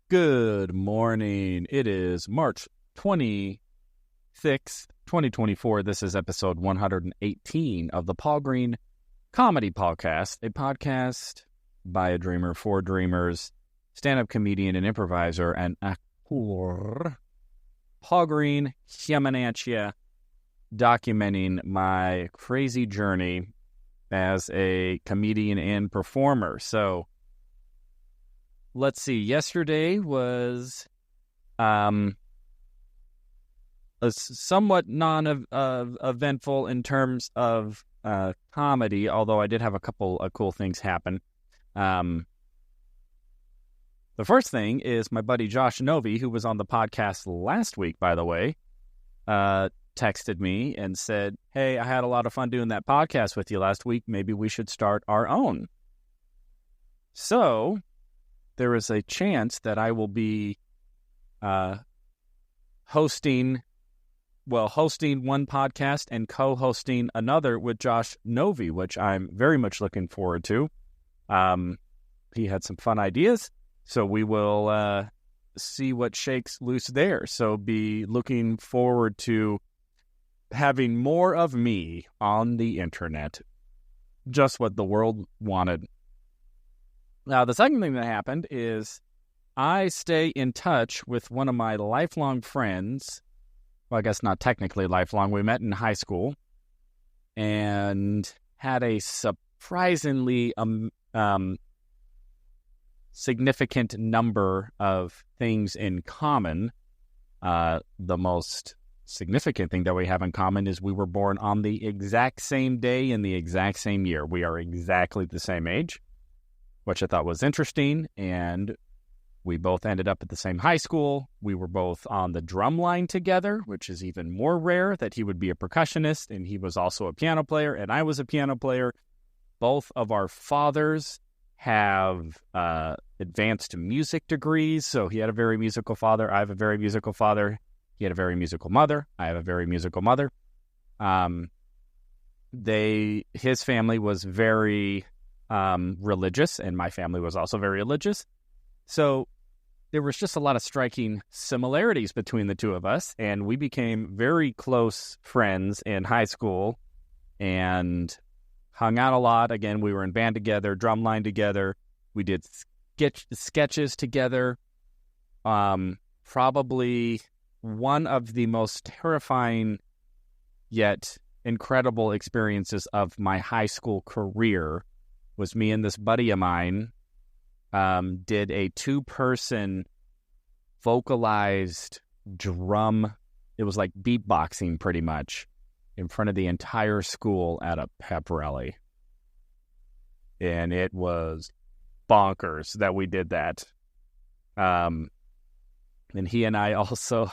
Good morning. It is March 26th, 2024. This is episode 118 of the Paul Green Comedy PaulCast, a podcast by a dreamer for dreamers, stand-up comedian and improviser, and actor Paul Green coming at you, documenting my crazy journey as a comedian and performer. So, let's see. Yesterday was a somewhat non-eventful in terms of comedy, although I did have a couple of cool things happen. The first thing is my buddy Josh Novi, who was on the podcast last week, by the way, texted me and said, "Hey, I had a lot of fun doing that podcast with you last week. Maybe we should start our own." So there is a chance that I will be hosting one podcast and co-hosting another with Josh Novi, which I'm very much looking forward to. He had some fun ideas, so we will see what shakes loose there. So be looking forward to having more of me on the internet. Just what the world wanted. Now, the second thing that happened is I stay in touch with one of my lifelong friends. Well, I guess not technically lifelong. We met in high school and had a surprisingly significant number of things in common. The most significant thing that we have in common is we were born on the exact same day in the exact same year. We are exactly the same age, which I thought was interesting, and we both ended up at the same high school. We were both on the drum line together, which is even more rare, that he would be a percussionist, and he was also a piano player, and I was a piano player. Both of our fathers have advanced music degrees, so he had a very musical father. I have a very musical father. He had a very musical mother. I have a very musical mother. His family was very religious, and my family was also very religious. So there was just a lot of striking similarities between the two of us, and we became very close friends in high school and hung out a lot. Again, we were in band together, drumline together. We did sketches together. Probably one of the most terrifying yet incredible experiences of my high school career was me and this buddy of mine did a 2-person vocalized drum. It was like beatboxing pretty much in front of the entire school at a pep rally. And it was bonkers that we did that. And he and I also,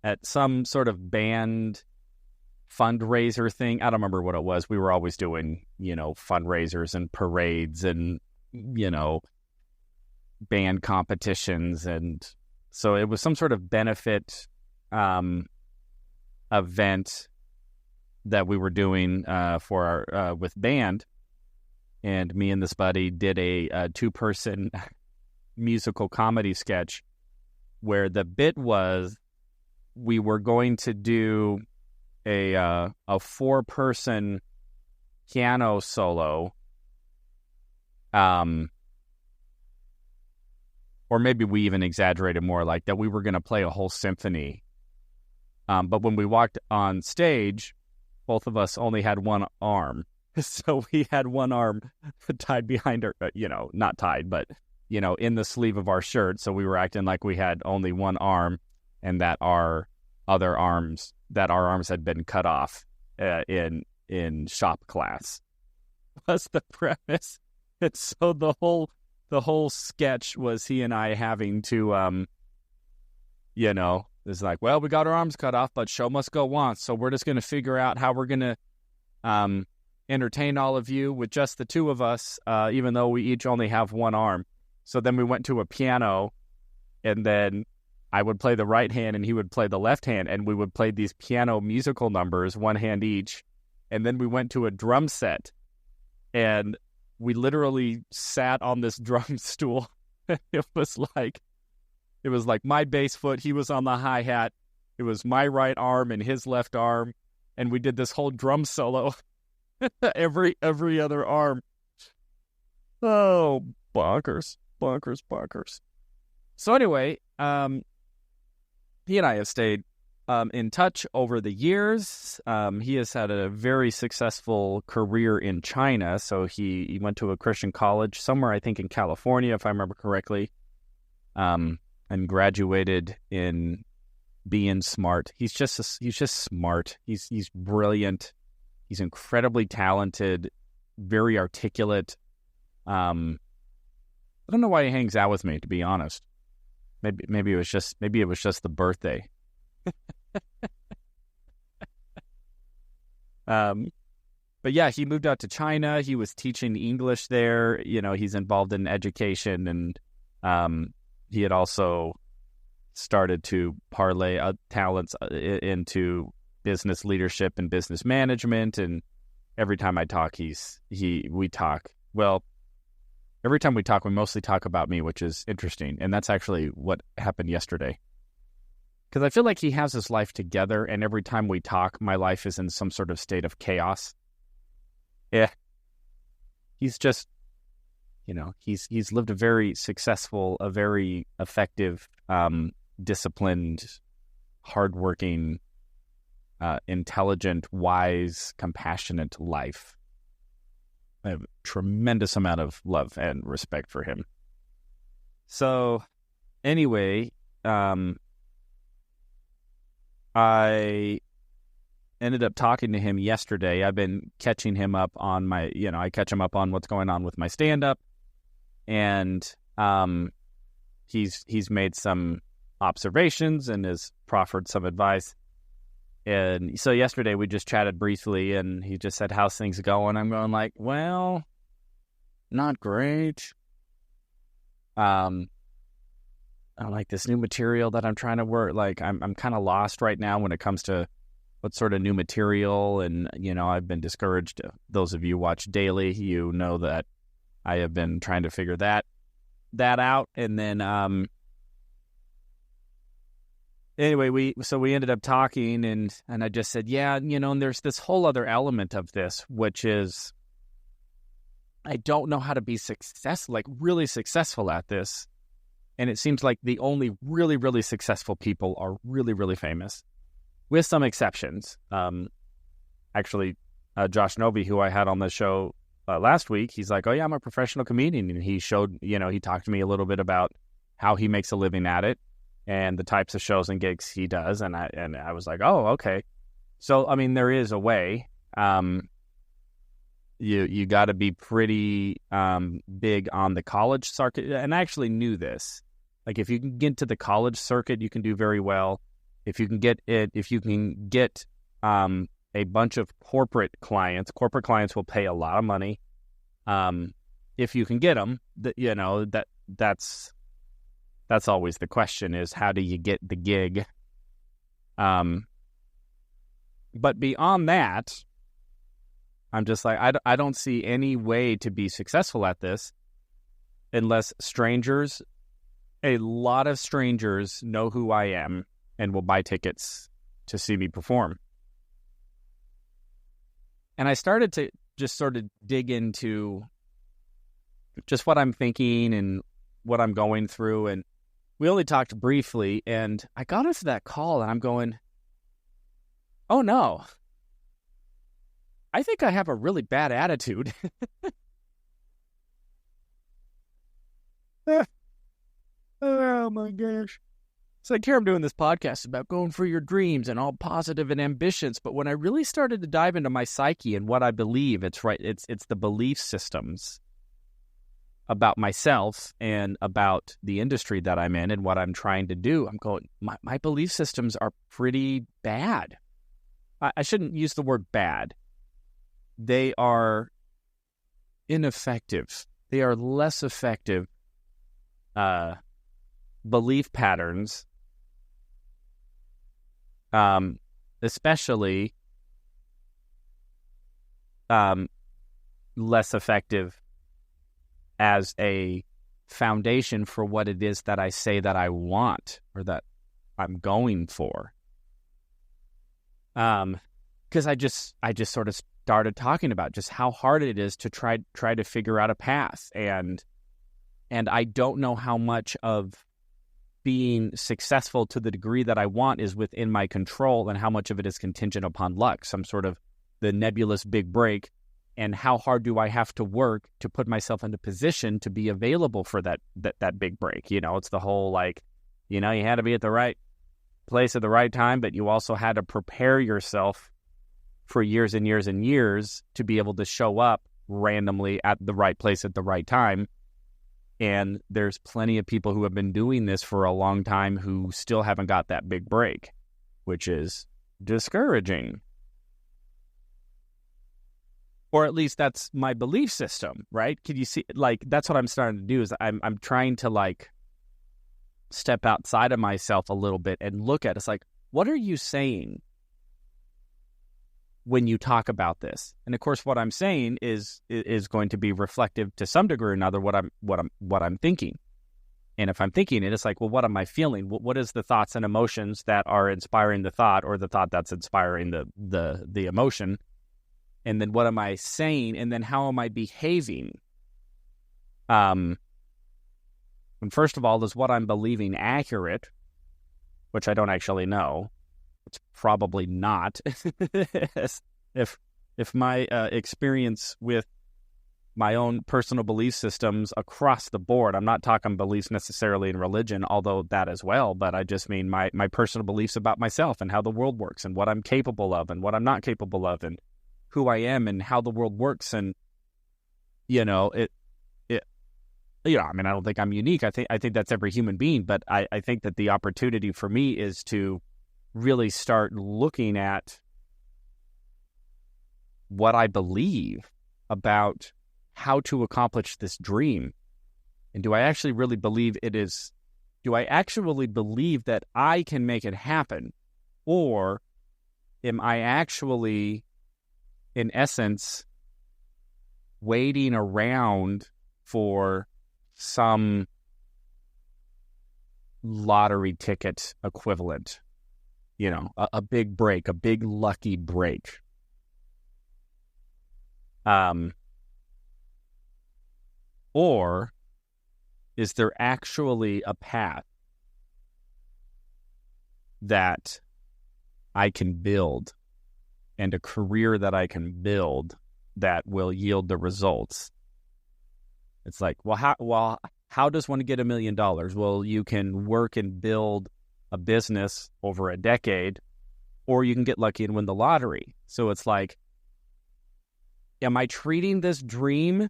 at some sort of band fundraiser thing, I don't remember what it was. We were always doing, fundraisers and parades and, band competitions. And so it was some sort of benefit event that we were doing for our with band. And me and this buddy did a 2-person musical comedy sketch where the bit was we were going to do a 4-person piano solo, or maybe we even exaggerated more, like that we were going to play a whole symphony. But when we walked on stage, both of us only had one arm. So we had one arm tied behind our, not tied, but, in the sleeve of our shirt. So we were acting like we had only one arm and that our arms had been cut off in shop class. That's the premise. And so the whole sketch was he and I having to, it's like, well, we got our arms cut off, but show must go on. So we're just going to figure out how we're going to entertain all of you with just the two of us, even though we each only have one arm. So then we went to a piano, and then I would play the right hand and he would play the left hand, and we would play these piano musical numbers, one hand each. And then we went to a drum set, and we literally sat on this drum stool. It was like It was like my bass foot, he was on the hi-hat. It was my right arm and his left arm, and we did this whole drum solo. every other arm. Oh, bonkers. So anyway, he and I have stayed in touch over the years. He has had a very successful career in China. So he went to a Christian college somewhere, I think in California, if I remember correctly, and graduated in being smart. He's just smart. He's brilliant. He's incredibly talented, very articulate. I don't know why he hangs out with me, to be honest. Maybe it was just the birthday. But yeah, he moved out to China. He was teaching English there. You know, he's involved in education, and he had also started to parlay talents into business leadership and business management. And every time I talk, we talk. Well, every time we talk, we mostly talk about me, which is interesting. And that's actually what happened yesterday. Because I feel like he has his life together, and every time we talk, my life is in some sort of state of chaos. Yeah. He's just, he's lived a very successful, a very effective, disciplined, hardworking, intelligent, wise, compassionate life. I have a tremendous amount of love and respect for him. So, anyway, I ended up talking to him yesterday. I've been catching him up on I catch him up on what's going on with my stand-up. And he's made some observations and has proffered some advice. And so yesterday we just chatted briefly, and he just said, how's things going? I'm going like, well, not great. I like this new material that I'm trying to work. Like I'm kind of lost right now when it comes to what sort of new material. And, I've been discouraged. Those of you who watch daily, you know that I have been trying to figure that out. And then, anyway, we ended up talking, and I just said, yeah, and there's this whole other element of this, which is I don't know how to be really successful at this. And it seems like the only really, really successful people are really, really famous, with some exceptions. Actually, Josh Novi, who I had on the show last week, he's like, oh yeah, I'm a professional comedian. And he showed, he talked to me a little bit about how he makes a living at it and the types of shows and gigs he does. And I was like, oh, okay. So, I mean, there is a way. You got to be pretty big on the college circuit. And I actually knew this. Like, if you can get to the college circuit, you can do very well. If you can get a bunch of corporate clients will pay a lot of money. If you can get them, that's always the question, is how do you get the gig? But beyond that, I'm just like, I don't see any way to be successful at this unless a lot of strangers know who I am and will buy tickets to see me perform. And I started to just sort of dig into just what I'm thinking and what I'm going through. And we only talked briefly, and I got into that call, and I'm going, oh no, I think I have a really bad attitude. Oh my gosh. It's like, here I'm doing this podcast about going for your dreams and all positive and ambitions. But when I really started to dive into my psyche and what I believe, it's the belief systems about myself and about the industry that I'm in and what I'm trying to do. I'm going, my belief systems are pretty bad. I shouldn't use the word bad. They are ineffective. They are less effective belief patterns, especially less effective as a foundation for what it is that I say that I want or that I'm going for. Because I just sort of started talking about just how hard it is to try to figure out a path, and I don't know how much of being successful to the degree that I want is within my control, and how much of it is contingent upon luck, some sort of the nebulous big break, and how hard do I have to work to put myself into position to be available for that big break. It's the whole, like, you had to be at the right place at the right time, but you also had to prepare yourself for years and years and years to be able to show up randomly at the right place at the right time. And there's plenty of people who have been doing this for a long time who still haven't got that big break, which is discouraging. Or at least that's my belief system, right? Can you see, like, that's what I'm starting to do, is I'm trying to, like, step outside of myself a little bit and look at it. It's like, what are you saying when you talk about this? And of course, what I'm saying is going to be reflective to some degree or another what I'm thinking. And if I'm thinking it, it's like, well, what am I feeling? What is the thoughts and emotions that are inspiring the thought, or the thought that's inspiring the emotion? And then what am I saying? And then how am I behaving? And first of all, is what I'm believing accurate? Which I don't actually know. It's probably not. If my experience with my own personal belief systems across the board, I'm not talking beliefs necessarily in religion, although that as well, but I just mean my personal beliefs about myself and how the world works and what I'm capable of and what I'm not capable of and who I am and how the world works. And, I don't think I'm unique. I think that's every human being, but I think that the opportunity for me is to really start looking at what I believe about how to accomplish this dream. And do I actually really believe do I actually believe that I can make it happen? Or am I actually, in essence, waiting around for some lottery ticket equivalent? A big break, a big lucky break. Or is there actually a path that I can build and a career that I can build that will yield the results? It's like, how does one get $1 million? Well, you can work and build a business over a decade, or you can get lucky and win the lottery. So it's like, am I treating this dream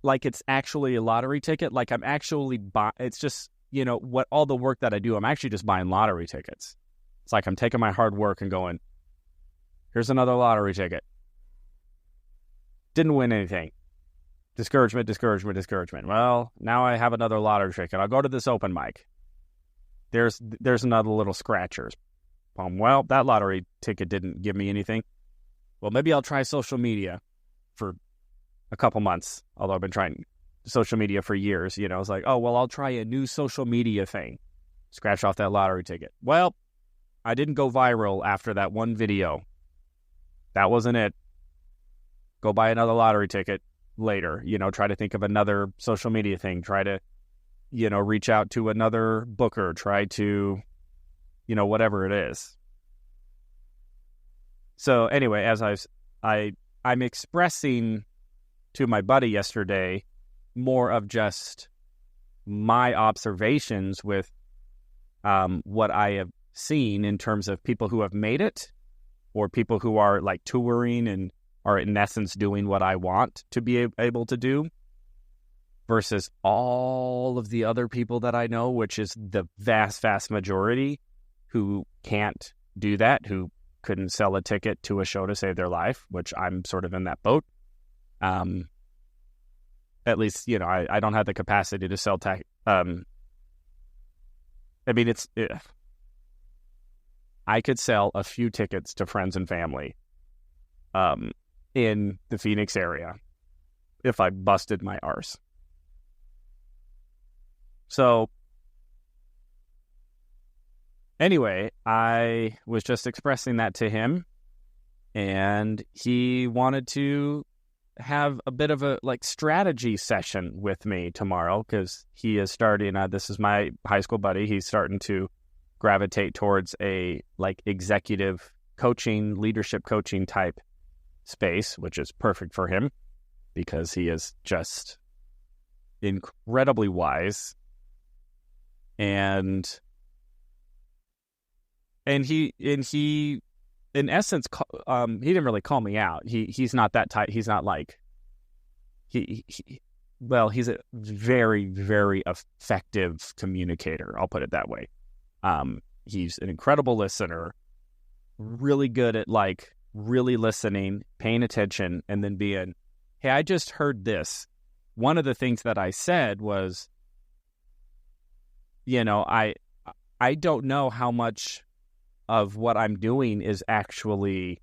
like it's actually a lottery ticket? Like I'm actually it's just, what all the work that I do, I'm actually just buying lottery tickets. It's like I'm taking my hard work and going, here's another lottery ticket. Didn't win anything. Discouragement, discouragement, discouragement. Well, now I have another lottery ticket. I'll go to this open mic. There's another little scratchers. Well, that lottery ticket didn't give me anything. Well, maybe I'll try social media for a couple months, although I've been trying social media for years. It's like, oh, well, I'll try a new social media thing. Scratch off that lottery ticket. Well, I didn't go viral after that one video. That wasn't it. Go buy another lottery ticket later. Try to think of another social media thing. Try to, reach out to another booker. Try to, whatever it is. So anyway, as I'm expressing to my buddy yesterday more of just my observations with what I have seen in terms of people who have made it, or people who are like touring and are in essence doing what I want to be able to do, versus all of the other people that I know, which is the vast, vast majority who can't do that, who couldn't sell a ticket to a show to save their life, which I'm sort of in that boat. At least, I don't have the capacity to sell I could sell a few tickets to friends and family in the Phoenix area if I busted my arse. So anyway, I was just expressing that to him, and he wanted to have a bit of a strategy session with me tomorrow, because he is starting, this is my high school buddy, he's starting to gravitate towards a executive coaching, leadership coaching type space, which is perfect for him because he is just incredibly wise. And he in essence, he didn't really call me out. He's not that type. He's not like he's a very, very effective communicator. I'll put it that way. He's an incredible listener, really good at really listening, paying attention, and then being, hey, I just heard this. One of the things that I said was, I don't know how much of what I'm doing is actually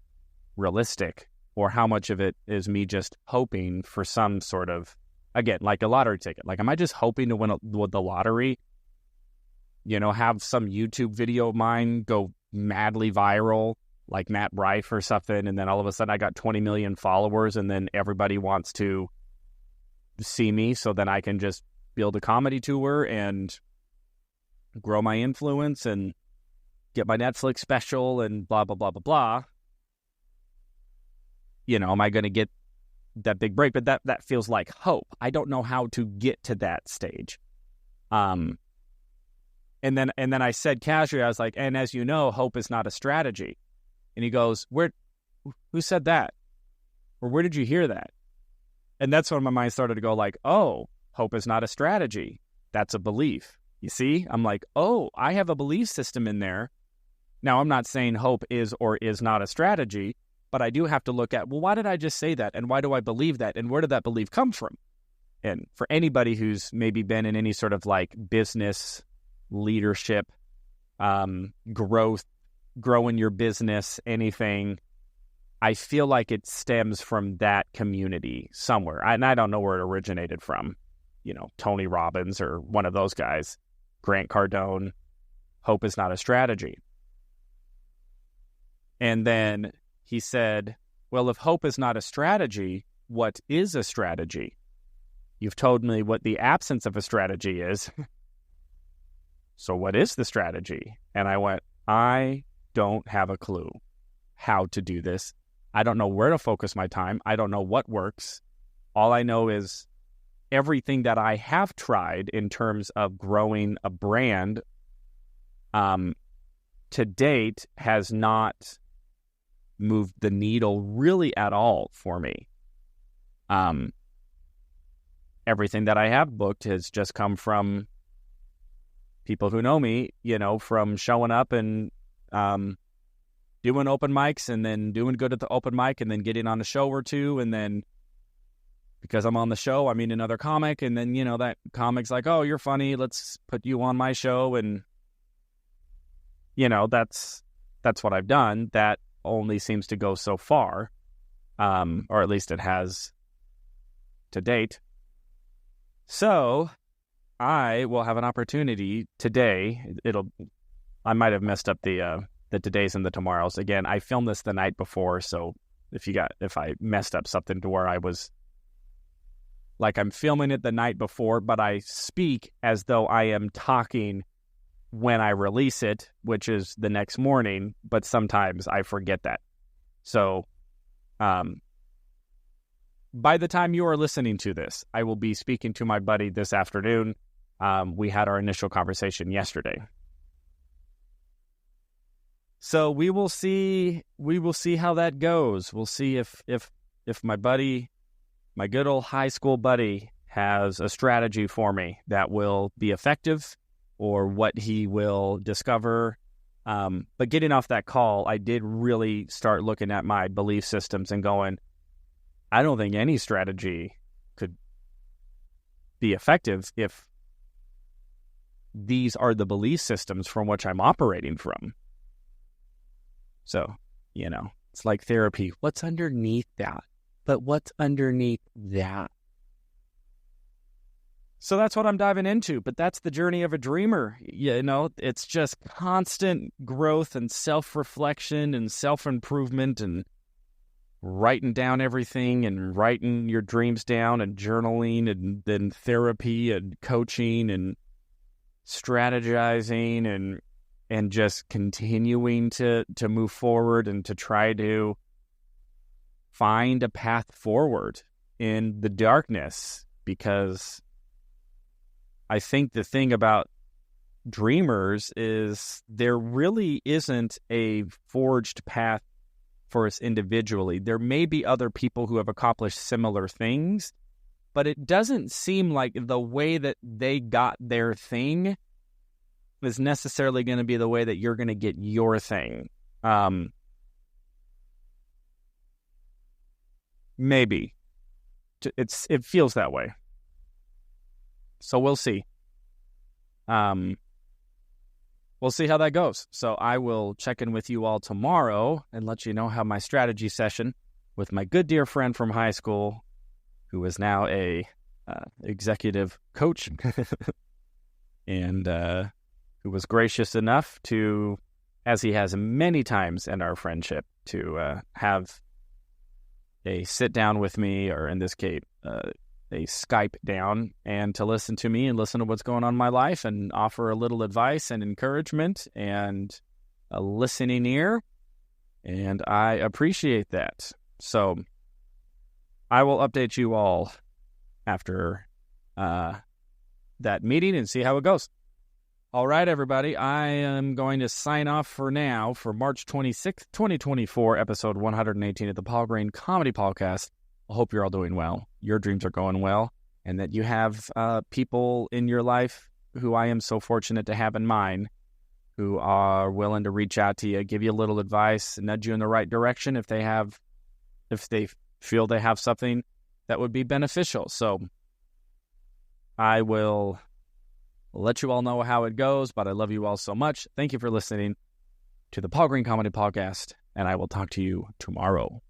realistic, or how much of it is me just hoping for some sort of, again, like a lottery ticket. Am I just hoping to win the lottery? Have some YouTube video of mine go madly viral, like Matt Rife or something, and then all of a sudden I got 20 million followers, and then everybody wants to see me, so then I can just build a comedy tour and grow my influence and get my Netflix special and blah, blah, blah, blah, blah. Am I going to get that big break? But that feels like hope. I don't know how to get to that stage. And then I said casually, I was like, and as you know, hope is not a strategy. And he goes, who said that? Or where did you hear that? And that's when my mind started to go oh, hope is not a strategy. That's a belief. You see? I'm like, oh, I have a belief system in there. Now, I'm not saying hope is or is not a strategy, but I do have to look at, well, why did I just say that? And why do I believe that? And where did that belief come from? And for anybody who's maybe been in any sort of business, leadership, growth, growing your business, anything, I feel like it stems from that community somewhere. And I don't know where it originated from. Tony Robbins or one of those guys, Grant Cardone, hope is not a strategy. And then he said, well, if hope is not a strategy, what is a strategy? You've told me what the absence of a strategy is. So what is the strategy? And I went, I don't have a clue how to do this. I don't know where to focus my time. I don't know what works. All I know is everything that I have tried in terms of growing a brand to date has not moved the needle really at all for me. Everything that I have booked has just come from people who know me, from showing up and doing open mics, and then doing good at the open mic, and then getting on a show or two, and then because I'm on the show, I meet another comic, and then, that comic's like, oh, you're funny, let's put you on my show, and, that's what I've done. That only seems to go so far, or at least it has to date. So I will have an opportunity today. I might have messed up the todays and the tomorrows. Again, I filmed this the night before, so if I messed up something to where I was I'm filming it the night before, but I speak as though I am talking when I release it, which is the next morning, but sometimes I forget that. So by the time you are listening to this, I will be speaking to my buddy this afternoon. We had our initial conversation yesterday. So we will see how that goes. We'll see if my buddy, my good old high school buddy, has a strategy for me that will be effective, or what he will discover. But getting off that call, I did really start looking at my belief systems and going, I don't think any strategy could be effective if these are the belief systems from which I'm operating from. So, it's like therapy. What's underneath that? But what's underneath that? So that's what I'm diving into, but that's the journey of a dreamer. You know, it's just constant growth and self-reflection and self-improvement and writing down everything and writing your dreams down and journaling and then therapy and coaching and strategizing and just continuing to move forward and to try to find a path forward in the darkness, because I think the thing about dreamers is there really isn't a forged path for us individually. There may be other people who have accomplished similar things, but it doesn't seem like the way that they got their thing is necessarily going to be the way that you're going to get your thing. Maybe. It feels that way. So we'll see. We'll see how that goes. So I will check in with you all tomorrow and let you know how my strategy session with my good dear friend from high school, who is now a executive coach, and who was gracious enough to, as he has many times in our friendship, to have a sit down with me, or in this case, a Skype down, and to listen to me and listen to what's going on in my life and offer a little advice and encouragement and a listening ear. And I appreciate that. So I will update you all after that meeting and see how it goes. All right, everybody. I am going to sign off for now for March 26th, 2024, episode 118 of the Paul Green Comedy PaulCast. I hope you're all doing well, your dreams are going well, and that you have people in your life who I am so fortunate to have in mine, who are willing to reach out to you, give you a little advice, nudge you in the right direction if they feel they have something that would be beneficial. So I will let you all know how it goes, but I love you all so much. Thank you for listening to the Paul Green Comedy PaulCast, and I will talk to you tomorrow.